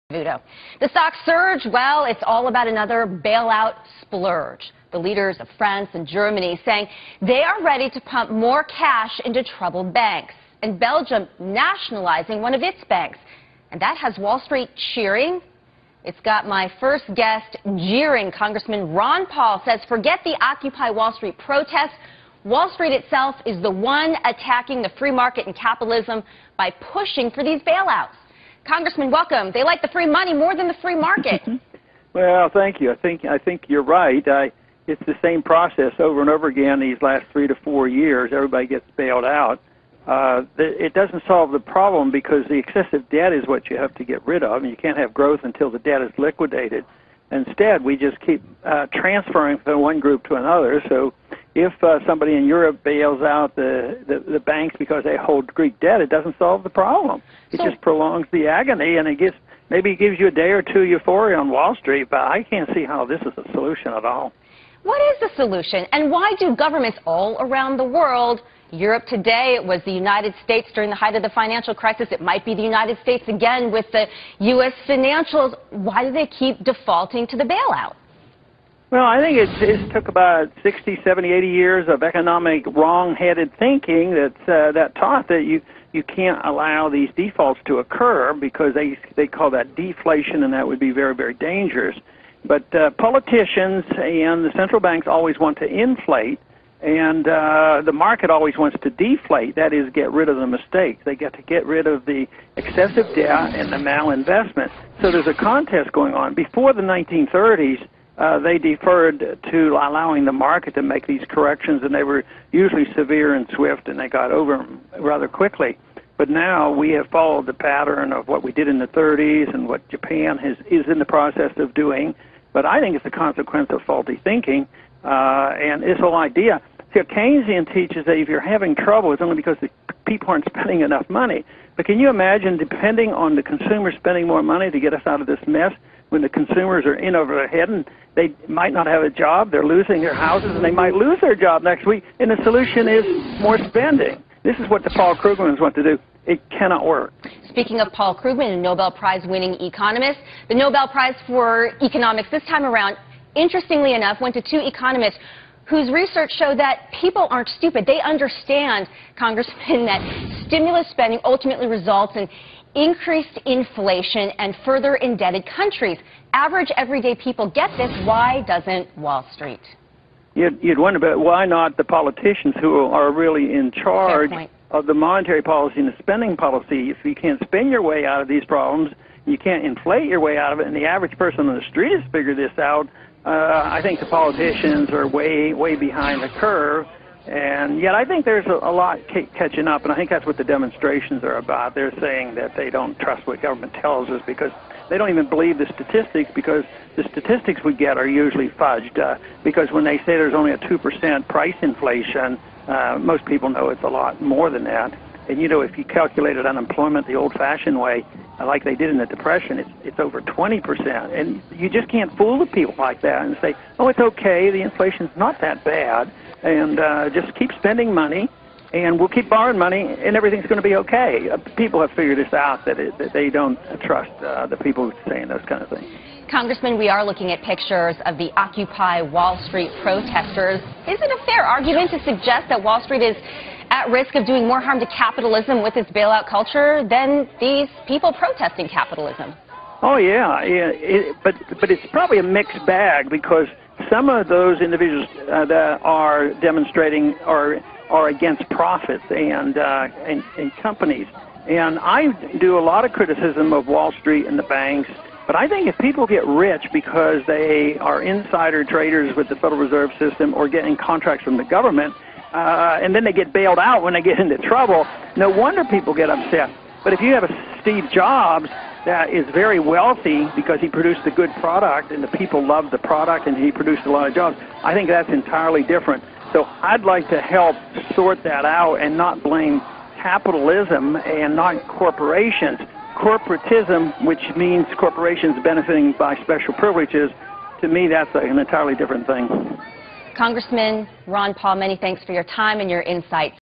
The stock surge, well, it's all about another bailout splurge. The leaders of France and Germany saying they are ready to pump more cash into troubled banks. And Belgium nationalizing one of its banks. And that has Wall Street cheering. It's got my first guest jeering. Congressman Ron Paul says forget the Occupy Wall Street protests. Wall Street itself is the one attacking the free market and capitalism by pushing for these bailouts. Congressman, welcome. They like the free money more than the free market. Well, thank you. I think you're right. It's the same process over and over again these last 3 to 4 years. Everybody gets bailed out. It doesn't solve the problem because the excessive debt is what you have to get rid of, and you can't have growth until the debt is liquidated. Instead, we just keep transferring from one group to another. So if somebody in Europe bails out the banks because they hold Greek debt, it doesn't solve the problem. It just prolongs the agony, and maybe it gives you a day or two euphoria on Wall Street, but I can't see how this is a solution at all. What is the solution, and why do governments all around the world, Europe today, it was the United States during the height of the financial crisis, it might be the United States again with the U.S. financials, why do they keep defaulting to the bailout? Well, I think it took about 60, 70, 80 years of economic wrong-headed thinking that taught that you can't allow these defaults to occur because they call that deflation, and that would be very, very dangerous. But politicians and the central banks always want to inflate, and the market always wants to deflate, that is, get rid of the mistakes. They get to get rid of the excessive debt and the malinvestment. So there's a contest going on. Before the 1930s, they deferred to allowing the market to make these corrections, and they were usually severe and swift, and they got over them rather quickly. But now we have followed the pattern of what we did in the 30s and what Japan is in the process of doing. But I think it's a consequence of faulty thinking, and this whole idea. See, Keynesian teaches that if you're having trouble, it's only because the people aren't spending enough money. But can you imagine, depending on the consumer spending more money to get us out of this mess, when the consumers are in over their head and they might not have a job, they're losing their houses, and they might lose their job next week, and the solution is more spending. This is what the Paul Krugmans want to do. It cannot work. Speaking of Paul Krugman, a Nobel Prize-winning economist, the Nobel Prize for Economics this time around, interestingly enough, went to 2 economists whose research showed that people aren't stupid. They understand, Congressman, that stimulus spending ultimately results in increased inflation and further indebted countries. Average, everyday people get this. Why doesn't Wall Street? You'd wonder, but why not the politicians who are really in charge of the monetary policy and the spending policy? If you can't spend your way out of these problems, you can't inflate your way out of it, and the average person on the street has figured this out, I think the politicians are way behind the curve. And yet I think there's a lot catching up, and I think that's what the demonstrations are about. They're saying that they don't trust what government tells us because they don't even believe the statistics, because the statistics we get are usually fudged. Because when they say there's only a 2% price inflation, most people know it's a lot more than that. And, you know, if you calculated unemployment the old-fashioned way, like they did in the Depression, it's over 20%. And you just can't fool the people like that and say, oh, it's okay, the inflation's not that bad, and just keep spending money, and we'll keep borrowing money, and everything's going to be okay. People have figured this out, that they don't trust the people saying those kind of things. Congressman, we are looking at pictures of the Occupy Wall Street protesters. Is it a fair argument to suggest that Wall Street is at risk of doing more harm to capitalism with its bailout culture than these people protesting capitalism? Oh, yeah. But it's probably a mixed bag, because some of those individuals that are demonstrating are against profits and companies. And I do a lot of criticism of Wall Street and the banks. But I think if people get rich because they are insider traders with the Federal Reserve System or getting contracts from the government, and then they get bailed out when they get into trouble, no wonder people get upset. But if you have a Steve Jobs that is very wealthy because he produced a good product and the people loved the product and he produced a lot of jobs, I think that's entirely different. So I'd like to help sort that out and not blame capitalism and not corporations. Corporatism, which means corporations benefiting by special privileges, to me that's an entirely different thing. Congressman Ron Paul, many thanks for your time and your insights.